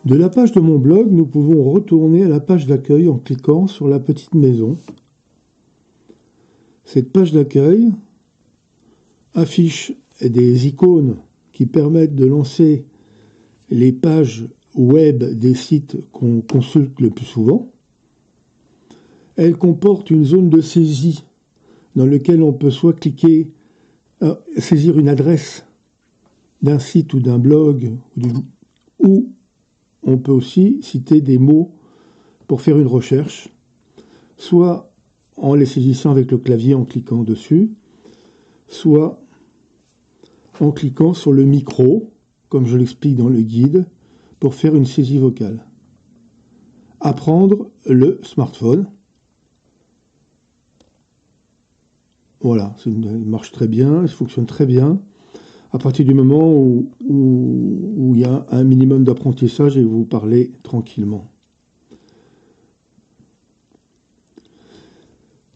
De la page de mon blog, nous pouvons retourner à la page d'accueil en cliquant sur la petite maison. Cette page d'accueil affiche des icônes qui permettent de lancer les pages web des sites qu'on consulte le plus souvent. Elle comporte une zone de saisie dans laquelle on peut soit cliquer, saisir une adresse d'un site ou d'un blog, ou on peut aussi citer des mots pour faire une recherche, soit en les saisissant avec le clavier en cliquant dessus, soit en cliquant sur le micro, comme je l'explique dans le guide, pour faire une saisie vocale. Apprendre le smartphone. Voilà, il marche très bien, il fonctionne très bien. À partir du moment où il y a un minimum d'apprentissage et vous parlez tranquillement.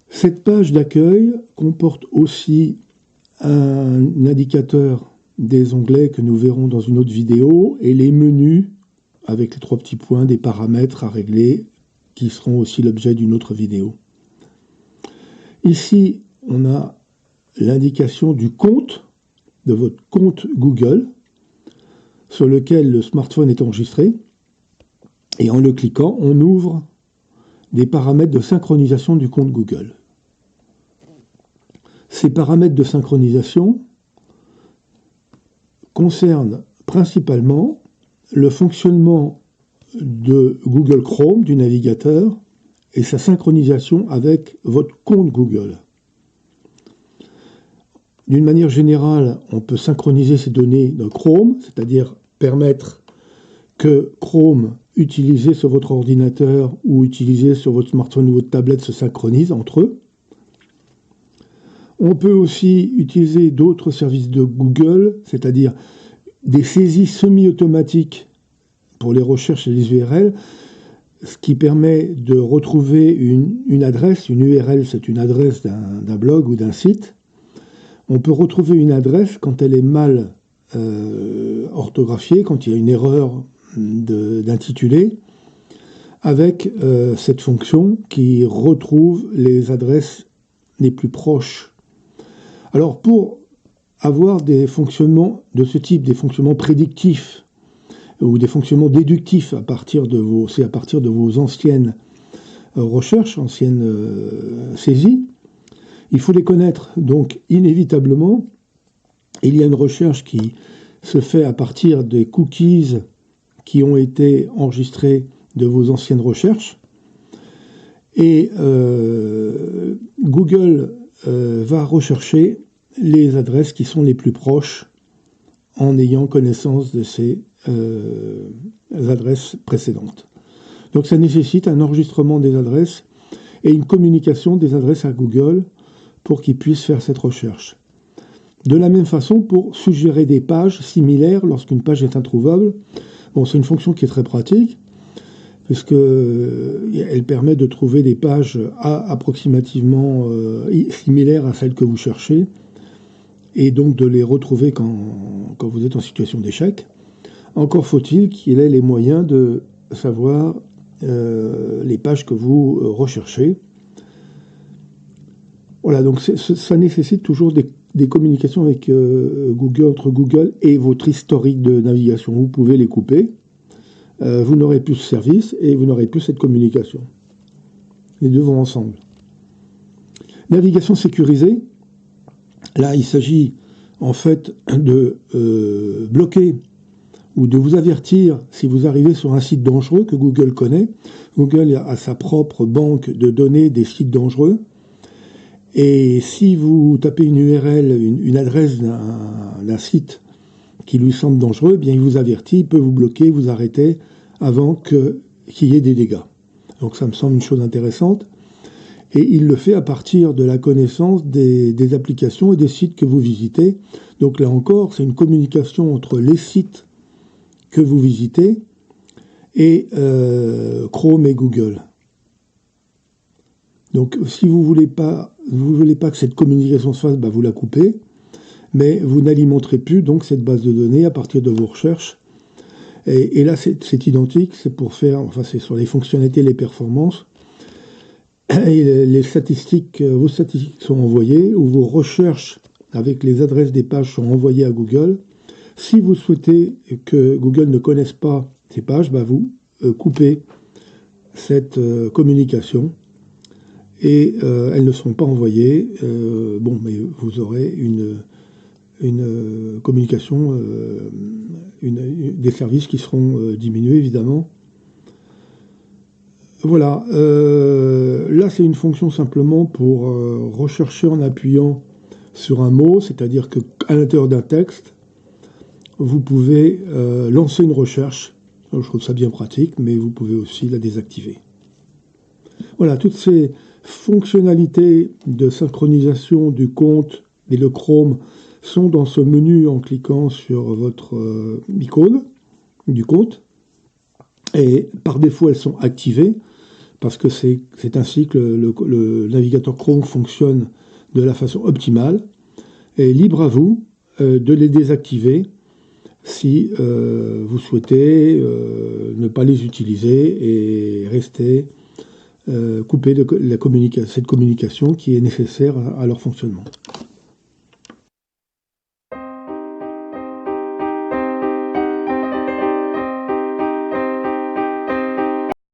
Cette page d'accueil comporte aussi un indicateur des onglets que nous verrons dans une autre vidéo et les menus avec les 3 petits points des paramètres à régler qui seront aussi l'objet d'une autre vidéo. Ici, on a l'indication du compte, de votre compte Google, sur lequel le smartphone est enregistré. Et en le cliquant, on ouvre des paramètres de synchronisation du compte Google. Ces paramètres de synchronisation concernent principalement le fonctionnement de Google Chrome, du navigateur, et sa synchronisation avec votre compte Google. D'une manière générale, on peut synchroniser ces données de Chrome, c'est-à-dire permettre que Chrome, utilisé sur votre ordinateur ou utilisé sur votre smartphone ou votre tablette, se synchronise entre eux. On peut aussi utiliser d'autres services de Google, c'est-à-dire des saisies semi-automatiques pour les recherches et les URL, ce qui permet de retrouver une adresse, une URL, c'est une adresse d'un blog ou d'un site. On peut retrouver une adresse quand elle est mal orthographiée, quand il y a une erreur d'intitulé, avec cette fonction qui retrouve les adresses les plus proches. Alors pour avoir des fonctionnements de ce type, des fonctionnements prédictifs ou des fonctionnements déductifs à partir de vos anciennes recherches, anciennes saisies, il faut les connaître. Donc, inévitablement, il y a une recherche qui se fait à partir des cookies qui ont été enregistrés de vos anciennes recherches. Et Google va rechercher les adresses qui sont les plus proches en ayant connaissance de ces adresses précédentes. Donc, ça nécessite un enregistrement des adresses et une communication des adresses à Google pour qu'ils puissent faire cette recherche. De la même façon, pour suggérer des pages similaires lorsqu'une page est introuvable, bon, c'est une fonction qui est très pratique, puisqu'elle permet de trouver des pages approximativement similaires à celles que vous cherchez, et donc de les retrouver quand vous êtes en situation d'échec. Encore faut-il qu'il ait les moyens de savoir les pages que vous recherchez. Voilà, donc ça nécessite toujours des communications avec Google, entre Google et votre historique de navigation. Vous pouvez les couper, vous n'aurez plus ce service et vous n'aurez plus cette communication. Les deux vont ensemble. Navigation sécurisée, là il s'agit en fait de bloquer ou de vous avertir si vous arrivez sur un site dangereux que Google connaît. Google a sa propre banque de données des sites dangereux. Et si vous tapez une URL, une adresse d'un site qui lui semble dangereux, eh bien il vous avertit, il peut vous bloquer, vous arrêter avant qu'il y ait des dégâts. Donc ça me semble une chose intéressante. Et il le fait à partir de la connaissance des applications et des sites que vous visitez. Donc là encore, c'est une communication entre les sites que vous visitez et Chrome et Google. Donc si vous voulez pas que cette communication se fasse, vous la coupez, mais vous n'alimenterez plus donc cette base de données à partir de vos recherches. Et là, c'est identique, c'est pour faire, enfin, c'est sur les fonctionnalités, les performances. Et les statistiques, vos statistiques sont envoyées, ou vos recherches avec les adresses des pages sont envoyées à Google. Si vous souhaitez que Google ne connaisse pas ces pages, bah vous coupez cette communication et elles ne seront pas envoyées. Bon, mais vous aurez une communication, des services qui seront diminués, évidemment. Voilà, là c'est une fonction simplement pour rechercher en appuyant sur un mot, c'est-à-dire qu'à l'intérieur d'un texte, vous pouvez lancer une recherche. Je trouve ça bien pratique, mais vous pouvez aussi la désactiver. Voilà, toutes ces fonctionnalités de synchronisation du compte et le Chrome sont dans ce menu en cliquant sur votre icône du compte. Et par défaut, elles sont activées parce que c'est ainsi que le navigateur Chrome fonctionne de la façon optimale. Et libre à vous de les désactiver si vous souhaitez ne pas les utiliser et rester coupé de cette communication qui est nécessaire à leur fonctionnement.